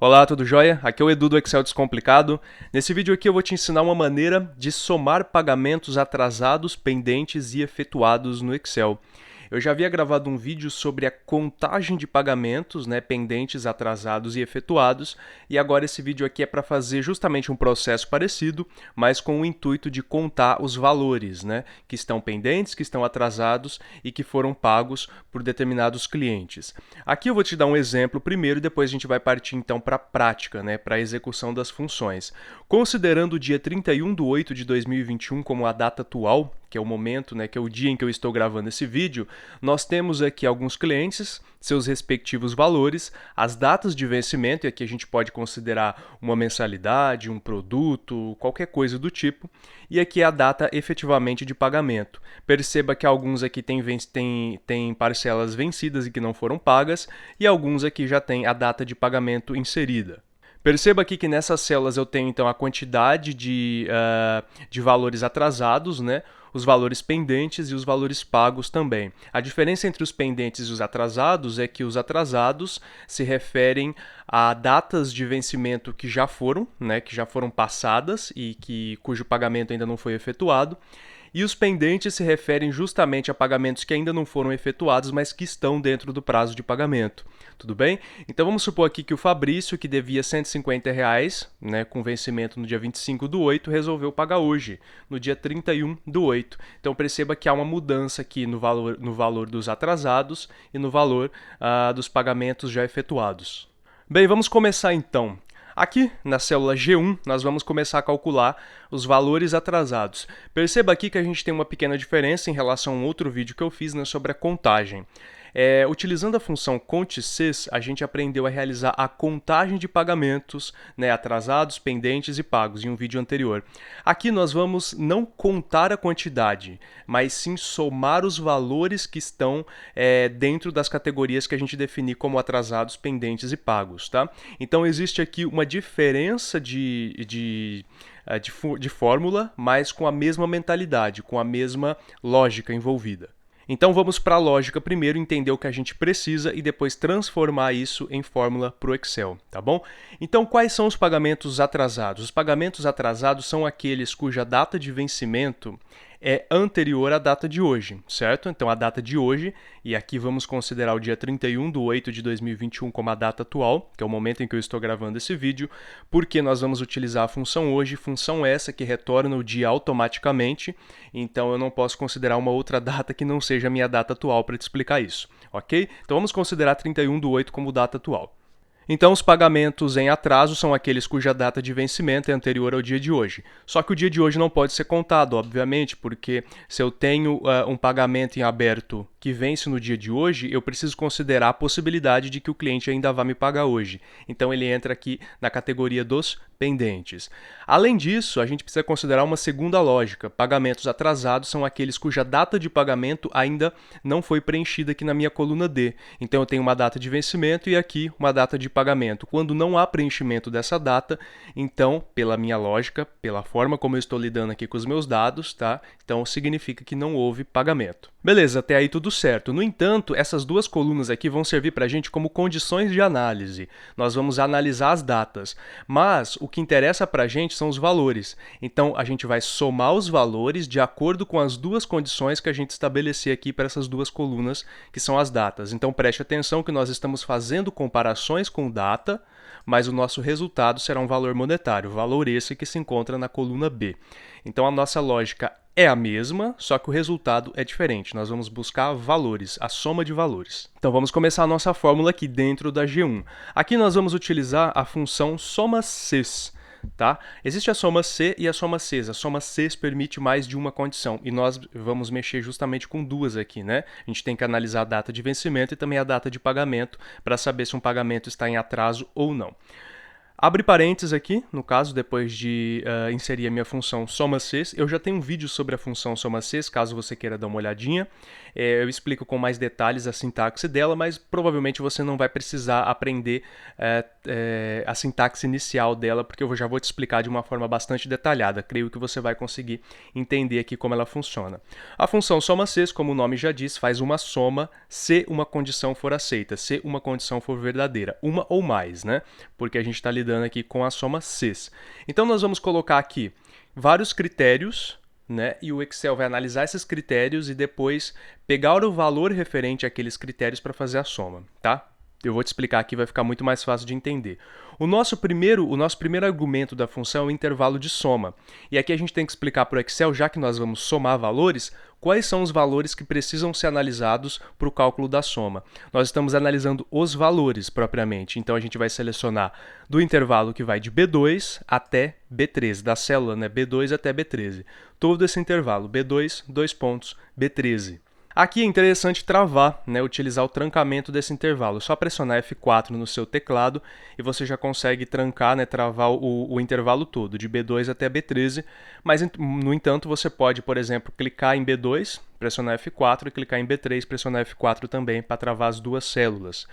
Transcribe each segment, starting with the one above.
Olá, tudo jóia? Aqui é o Edu do Excel Descomplicado. Nesse vídeo aqui eu vou te ensinar uma maneira de somar pagamentos atrasados, pendentes e efetuados no Excel. Eu já havia gravado um vídeo sobre a contagem de pagamentos, pendentes, atrasados e efetuados, e agora esse vídeo aqui é para fazer justamente um processo parecido, mas com o intuito de contar os valores, que estão pendentes, que estão atrasados e que foram pagos por determinados clientes. Aqui eu vou te dar um exemplo primeiro e depois a gente vai partir então para a prática, para a execução das funções. Considerando o dia 31/8 de 2021 como a data atual, que é o momento, que é o dia em que eu estou gravando esse vídeo, nós temos aqui alguns clientes, seus respectivos valores, as datas de vencimento, e aqui a gente pode considerar uma mensalidade, um produto, qualquer coisa do tipo, e aqui a data efetivamente de pagamento. Perceba que alguns aqui têm parcelas vencidas e que não foram pagas, e alguns aqui já têm a data de pagamento inserida. Perceba aqui que nessas células eu tenho então a quantidade de valores atrasados, os valores pendentes e os valores pagos também. A diferença entre os pendentes e os atrasados é que os atrasados se referem a datas de vencimento que já foram passadas e cujo pagamento ainda não foi efetuado. E os pendentes se referem justamente a pagamentos que ainda não foram efetuados, mas que estão dentro do prazo de pagamento. Tudo bem? Então vamos supor aqui que o Fabrício, que devia R$ 150, com vencimento no dia 25/8, resolveu pagar hoje, no dia 31/8. Então perceba que há uma mudança aqui no valor dos atrasados e no valor dos pagamentos já efetuados. Bem, vamos começar então. Aqui, na célula G1, nós vamos começar a calcular os valores atrasados. Perceba aqui que a gente tem uma pequena diferença em relação a um outro vídeo que eu fiz sobre a contagem. Utilizando a função CONT-SYS, a gente aprendeu a realizar a contagem de pagamentos atrasados, pendentes e pagos em um vídeo anterior. Aqui nós vamos não contar a quantidade, mas sim somar os valores que estão dentro das categorias que a gente definir como atrasados, pendentes e pagos. Tá? Então existe aqui uma diferença de fórmula, mas com a mesma mentalidade, com a mesma lógica envolvida. Então vamos para a lógica primeiro, entender o que a gente precisa e depois transformar isso em fórmula para o Excel, tá bom? Então quais são os pagamentos atrasados? Os pagamentos atrasados são aqueles cuja data de vencimento é anterior à data de hoje, certo? Então a data de hoje, e aqui vamos considerar o dia 31/8 de 2021 como a data atual, que é o momento em que eu estou gravando esse vídeo, porque nós vamos utilizar a função hoje, função essa que retorna o dia automaticamente, então eu não posso considerar uma outra data que não seja a minha data atual para te explicar isso, ok? Então vamos considerar 31/8 como data atual. Então, os pagamentos em atraso são aqueles cuja data de vencimento é anterior ao dia de hoje. Só que o dia de hoje não pode ser contado, obviamente, porque se eu tenho um pagamento em aberto que vence no dia de hoje, eu preciso considerar a possibilidade de que o cliente ainda vá me pagar hoje. Então, ele entra aqui na categoria dos pendentes. Além disso, a gente precisa considerar uma segunda lógica. Pagamentos atrasados são aqueles cuja data de pagamento ainda não foi preenchida aqui na minha coluna D. Então, eu tenho uma data de vencimento e aqui uma data de pagamento. Quando não há preenchimento dessa data, então, pela minha lógica, pela forma como eu estou lidando aqui com os meus dados, tá? Então, significa que não houve pagamento. Beleza, até aí tudo certo. No entanto, essas duas colunas aqui vão servir para a gente como condições de análise. Nós vamos analisar as datas, mas o que interessa para a gente são os valores. Então, a gente vai somar os valores de acordo com as duas condições que a gente estabelecer aqui para essas duas colunas, que são as datas. Então, preste atenção que nós estamos fazendo comparações com data, mas o nosso resultado será um valor monetário, valor esse que se encontra na coluna B. Então, a nossa lógica é a mesma, só que o resultado é diferente. Nós vamos buscar valores, a soma de valores. Então vamos começar a nossa fórmula aqui dentro da G1. Aqui nós vamos utilizar a função soma-cs. Tá? Existe a soma C e a soma Cs. A soma Cs permite mais de uma condição e nós vamos mexer justamente com duas aqui, A gente tem que analisar a data de vencimento e também a data de pagamento para saber se um pagamento está em atraso ou não. Abre parênteses aqui, no caso, depois de inserir a minha função soma-cs. Eu já tenho um vídeo sobre a função soma-cs, caso você queira dar uma olhadinha. Eu explico com mais detalhes a sintaxe dela, mas provavelmente você não vai precisar aprender a sintaxe inicial dela, porque eu já vou te explicar de uma forma bastante detalhada. Creio que você vai conseguir entender aqui como ela funciona. A função soma-cs, como o nome já diz, faz uma soma se uma condição for aceita, se uma condição for verdadeira, uma ou mais, né? Porque a gente está lidando aqui com a soma cs. Então nós vamos colocar aqui vários critérios, né? E o Excel vai analisar esses critérios e depois pegar o valor referente àqueles critérios para fazer a soma, tá? Eu vou te explicar aqui, vai ficar muito mais fácil de entender. O nosso primeiro argumento da função é o intervalo de soma. E aqui a gente tem que explicar para o Excel, já que nós vamos somar valores, quais são os valores que precisam ser analisados para o cálculo da soma. Nós estamos analisando os valores propriamente, então a gente vai selecionar do intervalo que vai de B2 até B13, da célula, né, B2 até B13. Todo esse intervalo, B2, 2 pontos, B13. Aqui é interessante travar, né, utilizar o trancamento desse intervalo. Só pressionar F4 no seu teclado e você já consegue trancar, né, travar o intervalo todo, de B2 até B13. Mas, no entanto, você pode, por exemplo, clicar em B2, pressionar F4 e clicar em B3, pressionar F4 também para travar as duas células.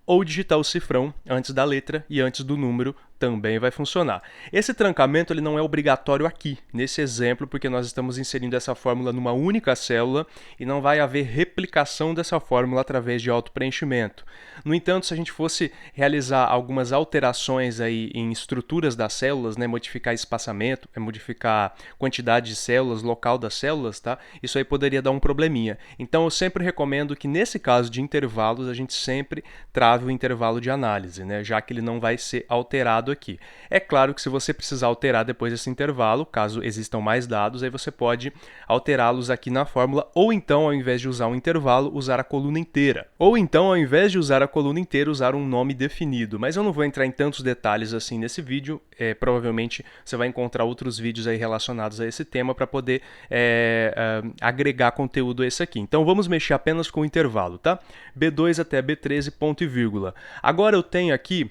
Ou digitar o cifrão antes da letra e antes do número também vai funcionar. Esse trancamento ele não é obrigatório aqui, nesse exemplo, porque nós estamos inserindo essa fórmula numa única célula e não vai haver replicação dessa fórmula através de autopreenchimento. No entanto, se a gente fosse realizar algumas alterações aí em estruturas das células, né, modificar espaçamento, modificar quantidade de células, local das células, tá? Isso aí poderia dar um probleminha. Então, eu sempre recomendo que nesse caso de intervalos, a gente sempre trave o intervalo de análise, né, já que ele não vai ser alterado aqui. É claro que se você precisar alterar depois desse intervalo, caso existam mais dados, aí você pode alterá-los aqui na fórmula, ou então, ao invés de usar um intervalo, usar a coluna inteira. Ou então, ao invés de usar a coluna inteira, usar um nome definido. Mas eu não vou entrar em tantos detalhes assim nesse vídeo, provavelmente você vai encontrar outros vídeos aí relacionados a esse tema para poder agregar conteúdo a esse aqui. Então vamos mexer apenas com o intervalo, tá? B2 até B13, ponto e vírgula. Agora eu tenho aqui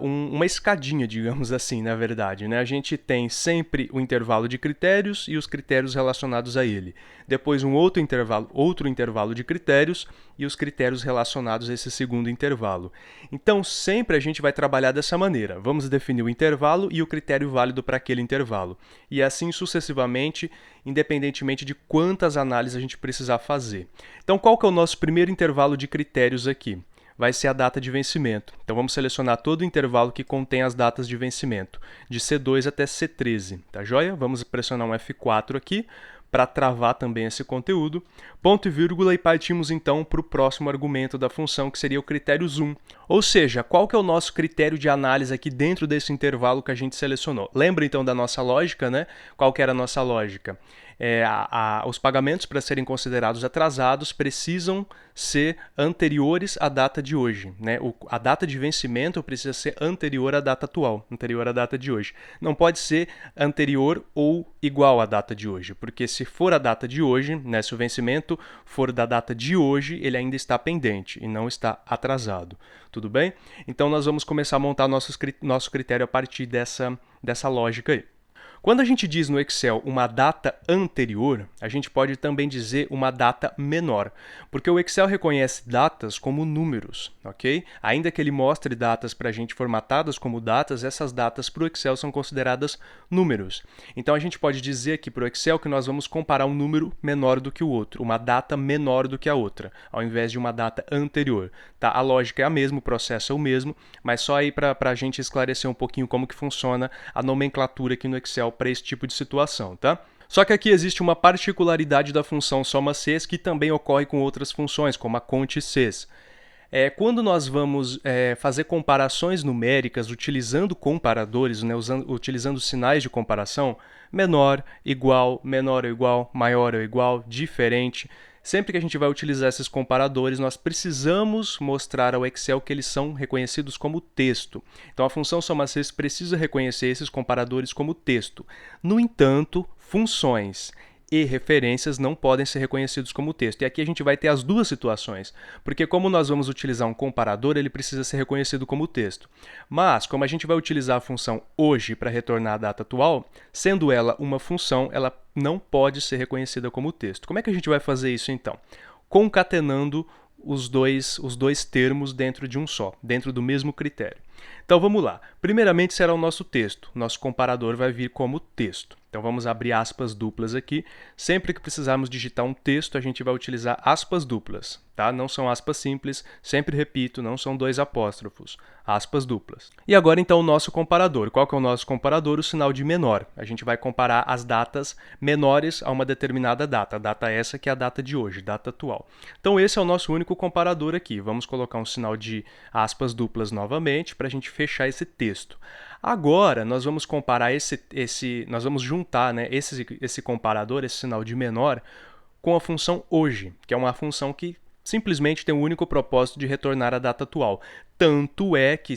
uma escadinha, digamos assim, na verdade, né? A gente tem sempre o intervalo de critérios e os critérios relacionados a ele. Depois um outro intervalo de critérios e os critérios relacionados a esse segundo intervalo. Então sempre a gente vai trabalhar dessa maneira. Vamos definir o intervalo e o critério válido para aquele intervalo. E assim sucessivamente, independentemente de quantas análises a gente precisar fazer. Então qual que é o nosso primeiro intervalo de critérios aqui? Vai ser a data de vencimento. Então vamos selecionar todo o intervalo que contém as datas de vencimento, de C2 até C13, tá joia? Vamos pressionar um F4 aqui para travar também esse conteúdo, ponto e vírgula, e partimos então para o próximo argumento da função, que seria o critério zoom. Ou seja, qual que é o nosso critério de análise aqui dentro desse intervalo que a gente selecionou? Lembra então da nossa lógica, né? Qual que era a nossa lógica? Os pagamentos, para serem considerados atrasados, precisam ser anteriores à data de hoje, né? A data de vencimento precisa ser anterior à data atual, anterior à data de hoje. Não pode ser anterior ou igual à data de hoje, porque se for a data de hoje, né, se o vencimento for da data de hoje, ele ainda está pendente e não está atrasado. Tudo bem? Então nós vamos começar a montar nosso critério a partir dessa lógica aí. Quando a gente diz no Excel uma data anterior, a gente pode também dizer uma data menor, porque o Excel reconhece datas como números, ok? Ainda que ele mostre datas para a gente formatadas como datas, essas datas para o Excel são consideradas números. Então a gente pode dizer aqui para o Excel que nós vamos comparar um número menor do que o outro, uma data menor do que a outra, ao invés de uma data anterior. Tá? A lógica é a mesma, o processo é o mesmo, mas só aí para a gente esclarecer um pouquinho como que funciona a nomenclatura aqui no Excel para esse tipo de situação, tá? Só que aqui existe uma particularidade da função soma-cs que também ocorre com outras funções, como a conte-cs. Quando nós vamos fazer comparações numéricas utilizando comparadores, né, utilizando sinais de comparação, menor ou igual, maior ou igual, diferente, sempre que a gente vai utilizar esses comparadores, nós precisamos mostrar ao Excel que eles são reconhecidos como texto. Então a função soma-cs precisa reconhecer esses comparadores como texto. No entanto, funções e referências não podem ser reconhecidos como texto. E aqui a gente vai ter as duas situações, porque como nós vamos utilizar um comparador, ele precisa ser reconhecido como texto. Mas, como a gente vai utilizar a função hoje para retornar a data atual, sendo ela uma função, ela não pode ser reconhecida como texto. Como é que a gente vai fazer isso então? Concatenando os dois termos dentro de um só, dentro do mesmo critério. Então vamos lá. Primeiramente será o nosso texto. Nosso comparador vai vir como texto. Então vamos abrir aspas duplas aqui. Sempre que precisarmos digitar um texto, a gente vai utilizar aspas duplas, tá? Não são aspas simples, sempre repito, não são dois apóstrofos, aspas duplas. E agora então o nosso comparador. Qual que é o nosso comparador? O sinal de menor. A gente vai comparar as datas menores a uma determinada data. A data essa que é a data de hoje, data atual. Então esse é o nosso único comparador aqui. Vamos colocar um sinal de aspas duplas novamente para a gente fechar esse texto. Agora, nós vamos comparar nós vamos juntar, né, esse comparador, esse sinal de menor, com a função hoje, que é uma função que simplesmente tem o único propósito de retornar a data atual. Tanto é que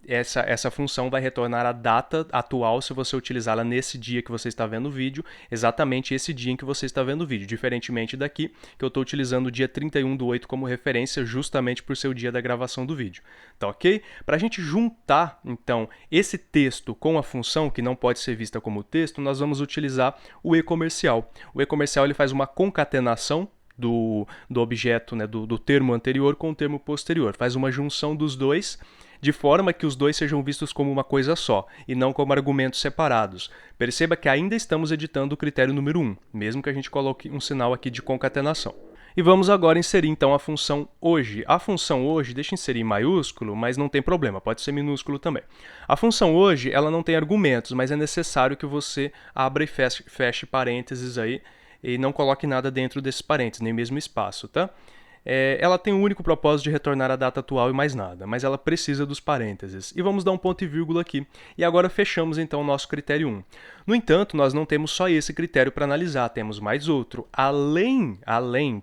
essa função vai retornar a data atual se você utilizá-la nesse dia que você está vendo o vídeo, exatamente esse dia em que você está vendo o vídeo, diferentemente daqui, que eu estou utilizando o dia 31/8 como referência justamente por ser o dia da gravação do vídeo. Tá ok? Para a gente juntar, então, esse texto com a função, que não pode ser vista como texto, nós vamos utilizar o e-comercial. O e-comercial ele faz uma concatenação do objeto, né, do termo anterior com o termo posterior, faz uma junção dos dois, de forma que os dois sejam vistos como uma coisa só, e não como argumentos separados. Perceba que ainda estamos editando o critério número 1, mesmo que a gente coloque um sinal aqui de concatenação. E vamos agora inserir então a função hoje. A função hoje, deixa eu inserir em maiúsculo, mas não tem problema, pode ser minúsculo também. A função hoje, ela não tem argumentos, mas é necessário que você abra e feche parênteses aí, e não coloque nada dentro desses parênteses, nem mesmo espaço, tá? Ela tem o único propósito de retornar a data atual e mais nada, mas ela precisa dos parênteses. E vamos dar um ponto e vírgula aqui. E agora fechamos então o nosso critério 1. No entanto, nós não temos só esse critério para analisar, temos mais outro. Além,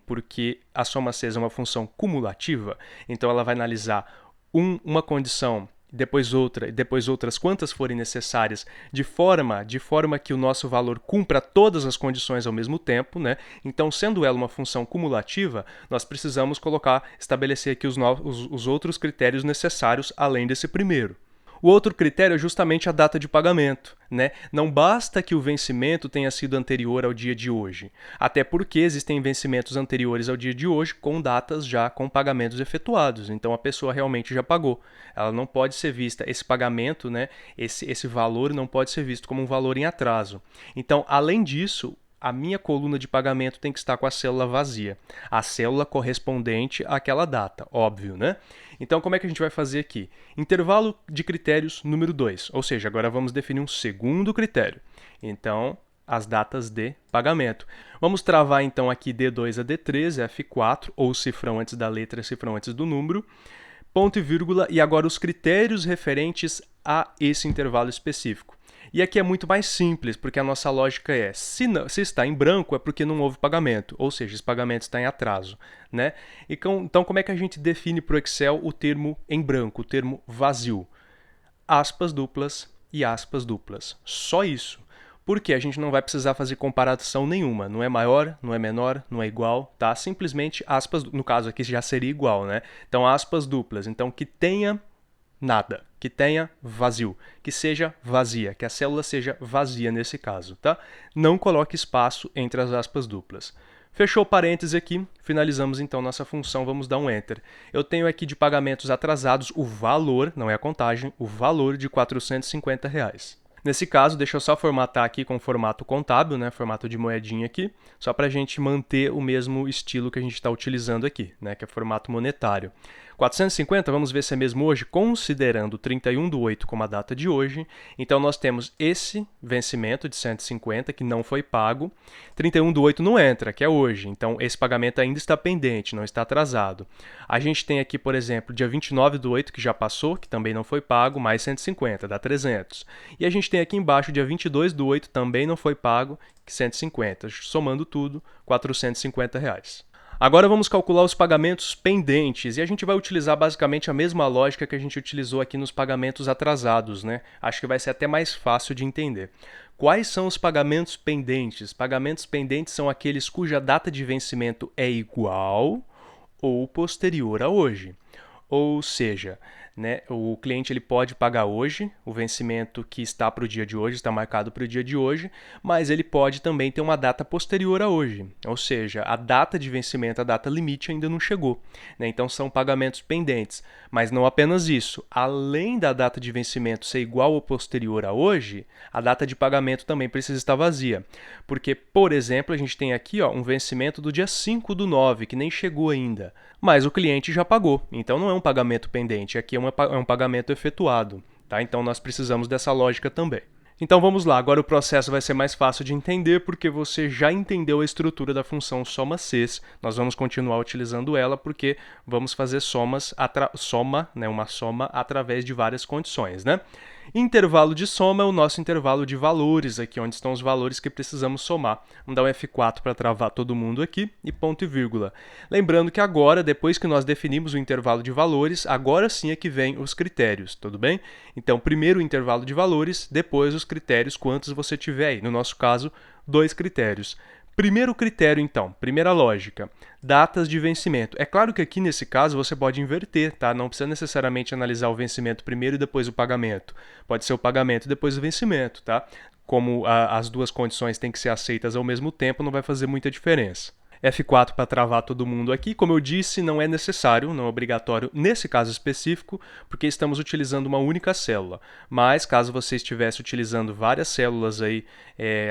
porque a soma 6 é uma função cumulativa, então ela vai analisar uma condição, depois outra, e depois outras quantas forem necessárias, de forma que o nosso valor cumpra todas as condições ao mesmo tempo, né? Então, sendo ela uma função cumulativa, nós precisamos estabelecer aqui os outros critérios necessários além desse primeiro. O outro critério é justamente a data de pagamento, né? Não basta que o vencimento tenha sido anterior ao dia de hoje, até porque existem vencimentos anteriores ao dia de hoje com datas já com pagamentos efetuados, então a pessoa realmente já pagou. Ela não pode ser vista, esse pagamento, né? Esse valor não pode ser visto como um valor em atraso. Então, além disso, a minha coluna de pagamento tem que estar com a célula vazia, a célula correspondente àquela data, óbvio, né? Então, como é que a gente vai fazer aqui? Intervalo de critérios número 2, ou seja, agora vamos definir um segundo critério. Então, as datas de pagamento. Vamos travar então aqui D2 a D3, F4, ou cifrão antes da letra, cifrão antes do número, ponto e vírgula, e agora os critérios referentes a esse intervalo específico. E aqui é muito mais simples, porque a nossa lógica é, se está em branco é porque não houve pagamento, ou seja, esse pagamento está em atraso, né? Então, como é que a gente define para o Excel o termo em branco, o termo vazio? Aspas duplas e aspas duplas. Só isso. Porque a gente não vai precisar fazer comparação nenhuma, não é maior, não é menor, não é igual, tá? Simplesmente aspas, no caso aqui já seria igual, né? Então, aspas duplas, então que tenha nada, que tenha vazio, que seja vazia, que a célula seja vazia nesse caso, tá? Não coloque espaço entre as aspas duplas. Fechou o parêntese aqui, finalizamos então nossa função, vamos dar um Enter. Eu tenho aqui de pagamentos atrasados o valor, não é a contagem, o valor de R$ 450. Nesse caso, deixa eu só formatar aqui com formato contábil, né, formato de moedinha aqui, só para a gente manter o mesmo estilo que a gente está utilizando aqui, né, que é formato monetário. 450, vamos ver se é mesmo hoje, considerando 31/8 como a data de hoje. Então, nós temos esse vencimento de 150 que não foi pago. 31/8 não entra, que é hoje. Então, esse pagamento ainda está pendente, não está atrasado. A gente tem aqui, por exemplo, dia 29/8, que já passou, que também não foi pago, mais 150, dá 300. E a gente tem aqui embaixo, dia 22/8, também não foi pago, 150. Somando tudo, R$ 450. Agora vamos calcular os pagamentos pendentes e a gente vai utilizar basicamente a mesma lógica que a gente utilizou aqui nos pagamentos atrasados, né? Acho que vai ser até mais fácil de entender. Quais são os pagamentos pendentes? Pagamentos pendentes são aqueles cuja data de vencimento é igual ou posterior a hoje. Ou seja, né, o cliente ele pode pagar hoje, o vencimento que está para o dia de hoje, está marcado para o dia de hoje, mas ele pode também ter uma data posterior a hoje. Ou seja, a data de vencimento, a data limite ainda não chegou. Né? Então são pagamentos pendentes. Mas não apenas isso. Além da data de vencimento ser igual ou posterior a hoje, a data de pagamento também precisa estar vazia. Porque, por exemplo, a gente tem aqui um vencimento do dia 5/9, que nem chegou ainda. Mas o cliente já pagou, então não é um pagamento pendente, aqui é um pagamento efetuado. Tá? Então nós precisamos dessa lógica também. Então vamos lá, agora o processo vai ser mais fácil de entender porque você já entendeu a estrutura da função soma-ses. Nós vamos continuar utilizando ela porque vamos fazer uma soma através de várias condições, né? Intervalo de soma é o nosso intervalo de valores aqui, onde estão os valores que precisamos somar. Vamos dar um F4 para travar todo mundo aqui e ponto e vírgula. Lembrando que agora, depois que nós definimos o intervalo de valores, agora sim é que vem os critérios, tudo bem? Então, primeiro o intervalo de valores, depois os critérios, quantos você tiver aí. No nosso caso, 2 critérios. Primeiro critério, então, primeira lógica, datas de vencimento. É claro que aqui nesse caso você pode inverter, tá? Não precisa necessariamente analisar o vencimento primeiro e depois o pagamento. Pode ser o pagamento e depois o vencimento, tá? Como as duas condições têm que ser aceitas ao mesmo tempo, não vai fazer muita diferença. F4 para travar todo mundo aqui. Como eu disse, não é necessário, não é obrigatório nesse caso específico, porque estamos utilizando uma única célula. Mas caso você estivesse utilizando várias células aí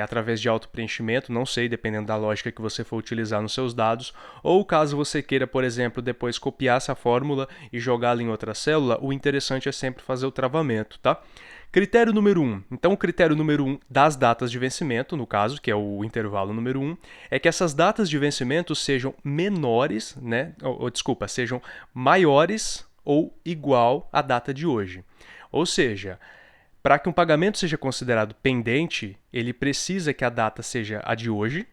através de autopreenchimento, não sei, dependendo da lógica que você for utilizar nos seus dados, ou caso você queira, por exemplo, depois copiar essa fórmula e jogá-la em outra célula, o interessante é sempre fazer o travamento, tá? Critério número 1. Então, o critério número 1 das datas de vencimento, no caso, que é o intervalo número 1, é que essas datas de vencimento sejam menores, né? Sejam maiores ou igual à data de hoje. Ou seja, para que um pagamento seja considerado pendente, ele precisa que a data seja a de hoje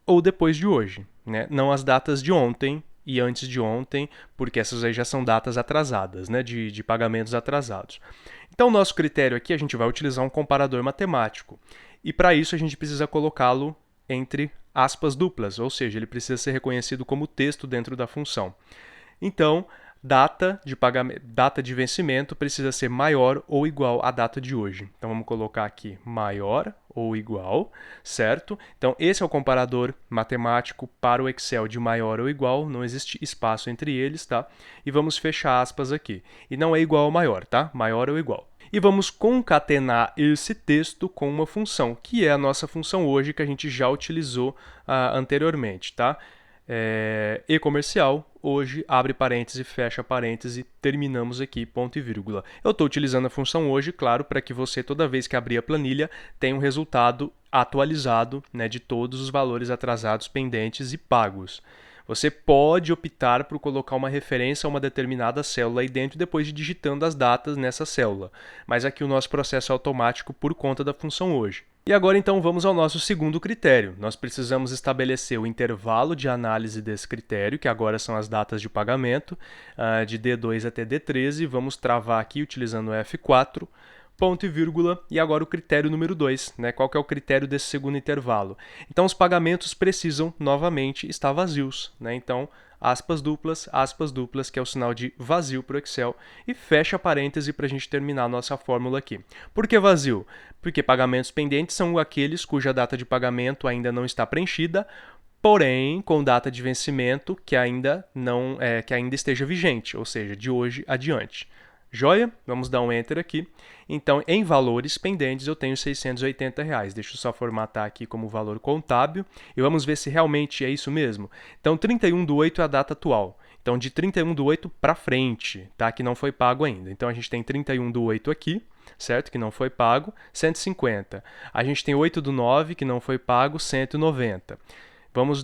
ou depois de hoje, né? Não as datas de ontem e antes de ontem, porque essas aí já são datas atrasadas, né? de pagamentos atrasados. Então, o nosso critério aqui, a gente vai utilizar um comparador matemático. E para isso, a gente precisa colocá-lo entre aspas duplas, ou seja, ele precisa ser reconhecido como texto dentro da função. Então, data de vencimento precisa ser maior ou igual à data de hoje. Então, vamos colocar aqui maior ou igual, certo? Então, esse é o comparador matemático para o Excel de maior ou igual, não existe espaço entre eles, tá? E vamos fechar aspas aqui. E não é igual ao maior, tá? Maior ou igual. E vamos concatenar esse texto com uma função, que é a nossa função hoje que a gente já utilizou anteriormente, tá? E comercial, hoje, abre parêntese, fecha parêntese, terminamos aqui, ponto e vírgula. Eu estou utilizando a função hoje, claro, para que você, toda vez que abrir a planilha, tenha um resultado atualizado, né, de todos os valores atrasados, pendentes e pagos. Você pode optar por colocar uma referência a uma determinada célula aí dentro, depois de digitando as datas nessa célula. Mas aqui o nosso processo é automático por conta da função hoje. E agora então vamos ao nosso segundo critério. Nós precisamos estabelecer o intervalo de análise desse critério, que agora são as datas de pagamento, de D2 até D13. Vamos travar aqui utilizando o F4, ponto e vírgula, e agora o critério número 2, né? Qual que é o critério desse segundo intervalo? Então os pagamentos precisam novamente estar vazios, né? Então aspas duplas, que é o sinal de vazio para o Excel, e fecha parêntese para a gente terminar a nossa fórmula aqui. Por que vazio? Porque pagamentos pendentes são aqueles cuja data de pagamento ainda não está preenchida, porém com data de vencimento que ainda esteja vigente, ou seja, de hoje adiante. Joia? Vamos dar um Enter aqui. Então, em valores pendentes, eu tenho R$680. Deixa eu só formatar aqui como valor contábil e vamos ver se realmente é isso mesmo. Então, 31/8 é a data atual. Então, de 31/8 para frente, tá? Que não foi pago ainda. Então, a gente tem 31/8 aqui, certo? Que não foi pago, 150. A gente tem 8/9, que não foi pago, 190.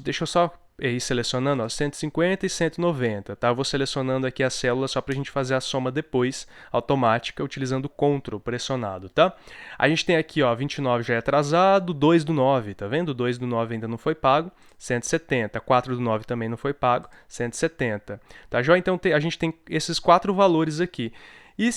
Deixa eu só ir selecionando, ó, 150 e 190, tá? Eu vou selecionando aqui a célula só para a gente fazer a soma depois, automática, utilizando o Ctrl pressionado, tá? A gente tem aqui, ó, 29 já é atrasado, 2 do 9, tá vendo? 2 do 9 ainda não foi pago, 170, 4 do 9 também não foi pago, 170, tá joia? Então a gente tem esses 4 valores aqui. E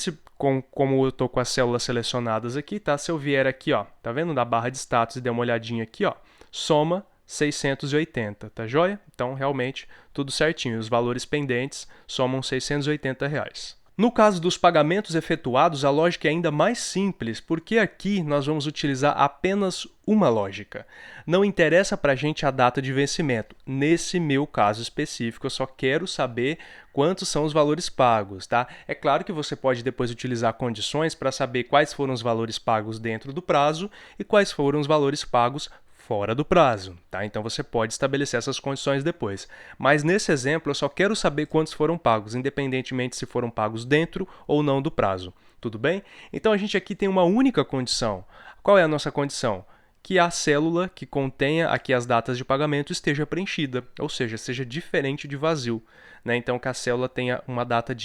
como eu estou com as células selecionadas aqui, tá? Se eu vier aqui, ó, tá vendo? Na barra de status e der uma olhadinha aqui, ó, soma 680, tá joia? Então, realmente, tudo certinho. Os valores pendentes somam R$680. No caso dos pagamentos efetuados, a lógica é ainda mais simples, porque aqui nós vamos utilizar apenas uma lógica. Não interessa para a gente a data de vencimento. Nesse meu caso específico, eu só quero saber quantos são os valores pagos, tá? É claro que você pode depois utilizar condições para saber quais foram os valores pagos dentro do prazo e quais foram os valores pagos fora do prazo, tá? Então você pode estabelecer essas condições depois. Mas nesse exemplo eu só quero saber quantos foram pagos, independentemente se foram pagos dentro ou não do prazo. Tudo bem? Então a gente aqui tem uma única condição. Qual é a nossa condição? Que a célula que contenha aqui as datas de pagamento esteja preenchida, ou seja, seja diferente de vazio, né? Então que a célula tenha uma data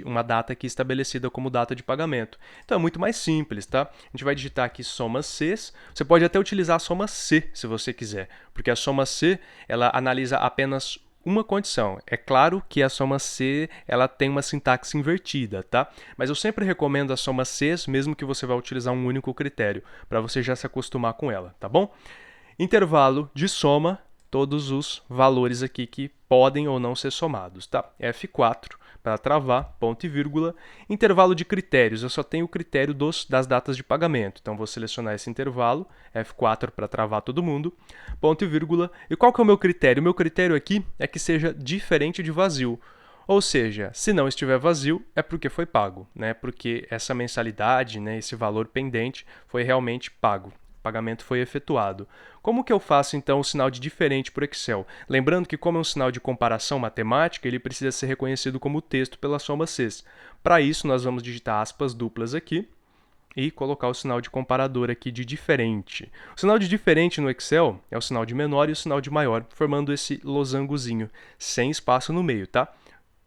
uma data aqui estabelecida como data de pagamento. Então é muito mais simples, tá? A gente vai digitar aqui soma Cs. Você pode até utilizar a soma C se você quiser, porque a soma C ela analisa apenas uma condição. É claro que a soma C ela tem uma sintaxe invertida, tá? Mas eu sempre recomendo a soma Cs, mesmo que você vá utilizar um único critério, para você já se acostumar com ela, tá bom? Intervalo de soma, todos os valores aqui que podem ou não ser somados, tá? F4 para travar, ponto e vírgula. Intervalo de critérios, eu só tenho o critério das datas de pagamento. Então, vou selecionar esse intervalo, F4 para travar todo mundo, ponto e vírgula. E qual que é o meu critério? O meu critério aqui é que seja diferente de vazio. Ou seja, se não estiver vazio, é porque foi pago, né? Porque essa mensalidade, né, esse valor pendente, foi realmente pago. O pagamento foi efetuado. Como que eu faço, então, o sinal de diferente para o Excel? Lembrando que, como é um sinal de comparação matemática, ele precisa ser reconhecido como texto pela soma Cs. Para isso, nós vamos digitar aspas duplas aqui e colocar o sinal de comparador aqui de diferente. O sinal de diferente no Excel é o sinal de menor e o sinal de maior, formando esse losangozinho, sem espaço no meio, tá?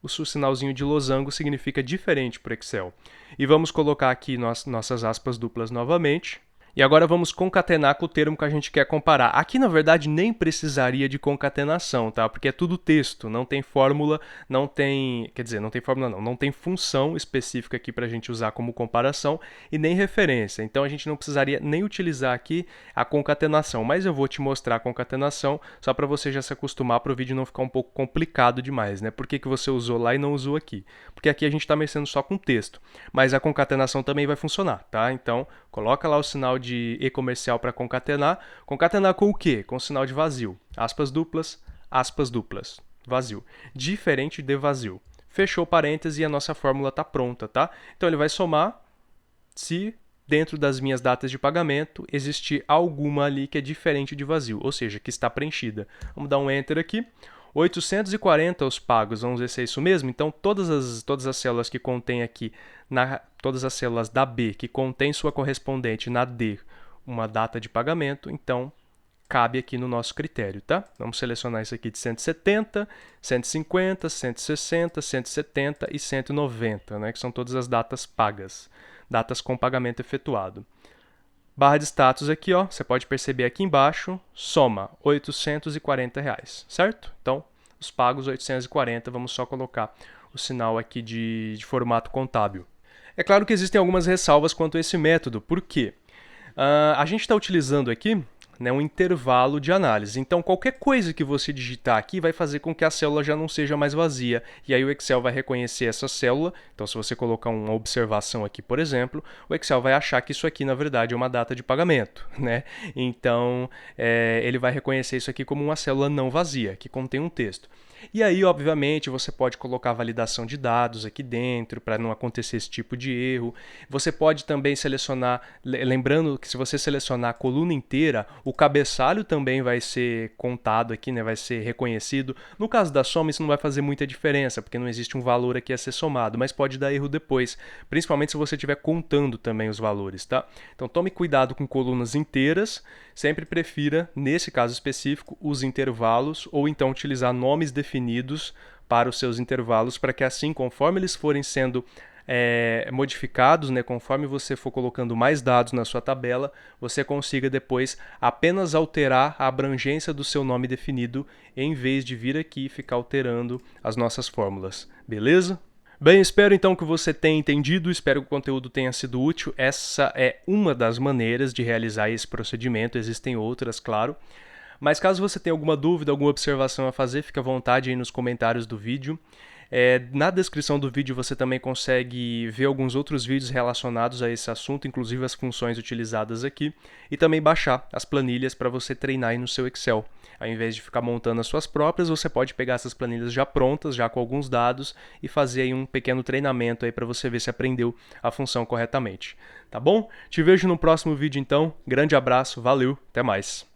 O sinalzinho de losango significa diferente para o Excel. E vamos colocar aqui nossas aspas duplas novamente. E agora vamos concatenar com o termo que a gente quer comparar. Aqui, na verdade, nem precisaria de concatenação, tá? Porque é tudo texto, não tem fórmula, não tem... Quer dizer, não tem fórmula não tem função específica aqui para a gente usar como comparação e nem referência. Então, a gente não precisaria nem utilizar aqui a concatenação. Mas eu vou te mostrar a concatenação só para você já se acostumar para o vídeo não ficar um pouco complicado demais, né? Por que você usou lá e não usou aqui? Porque aqui a gente está mexendo só com texto. Mas a concatenação também vai funcionar, tá? Então, coloca lá o sinal de e-comercial para concatenar. Concatenar com o quê? Com o sinal de vazio. Aspas duplas, vazio. Diferente de vazio. Fechou parênteses e a nossa fórmula está pronta, tá? Então ele vai somar se dentro das minhas datas de pagamento existir alguma ali que é diferente de vazio, ou seja, que está preenchida. Vamos dar um Enter aqui. 840 os pagos, vamos ver se é isso mesmo. Então, todas as células que contém aqui, todas as células da B que contém sua correspondente na D, uma data de pagamento, então cabe aqui no nosso critério, tá? Vamos selecionar isso aqui de 170, 150, 160, 170 e 190, né? Que são todas as datas pagas, datas com pagamento efetuado. Barra de status aqui, ó, você pode perceber aqui embaixo, soma R$840, certo? Então, os pagos 840, vamos só colocar o sinal aqui de formato contábil. É claro que existem algumas ressalvas quanto a esse método, por quê? A gente está utilizando aqui, né, um intervalo de análise. Então, qualquer coisa que você digitar aqui vai fazer com que a célula já não seja mais vazia. E aí o Excel vai reconhecer essa célula. Então, se você colocar uma observação aqui, por exemplo, o Excel vai achar que isso aqui, na verdade, é uma data de pagamento, né? Então, ele vai reconhecer isso aqui como uma célula não vazia, que contém um texto. E aí, obviamente, você pode colocar validação de dados aqui dentro para não acontecer esse tipo de erro. Você pode também selecionar, lembrando que se você selecionar a coluna inteira, o cabeçalho também vai ser contado aqui, né? Vai ser reconhecido. No caso da soma, isso não vai fazer muita diferença, porque não existe um valor aqui a ser somado, mas pode dar erro depois, principalmente se você estiver contando também os valores, tá? Então tome cuidado com colunas inteiras, sempre prefira, nesse caso específico, os intervalos ou então utilizar nomes definidos para os seus intervalos, para que assim, conforme eles forem sendo modificados, né, conforme você for colocando mais dados na sua tabela, você consiga depois apenas alterar a abrangência do seu nome definido, em vez de vir aqui e ficar alterando as nossas fórmulas. Beleza? Bem, espero então que você tenha entendido, espero que o conteúdo tenha sido útil. Essa é uma das maneiras de realizar esse procedimento, existem outras, claro. Mas caso você tenha alguma dúvida, alguma observação a fazer, fique à vontade aí nos comentários do vídeo. Na descrição do vídeo você também consegue ver alguns outros vídeos relacionados a esse assunto, inclusive as funções utilizadas aqui, e também baixar as planilhas para você treinar aí no seu Excel. Ao invés de ficar montando as suas próprias, você pode pegar essas planilhas já prontas, já com alguns dados, e fazer aí um pequeno treinamento aí para você ver se aprendeu a função corretamente. Tá bom? Te vejo no próximo vídeo então. Grande abraço, valeu, até mais.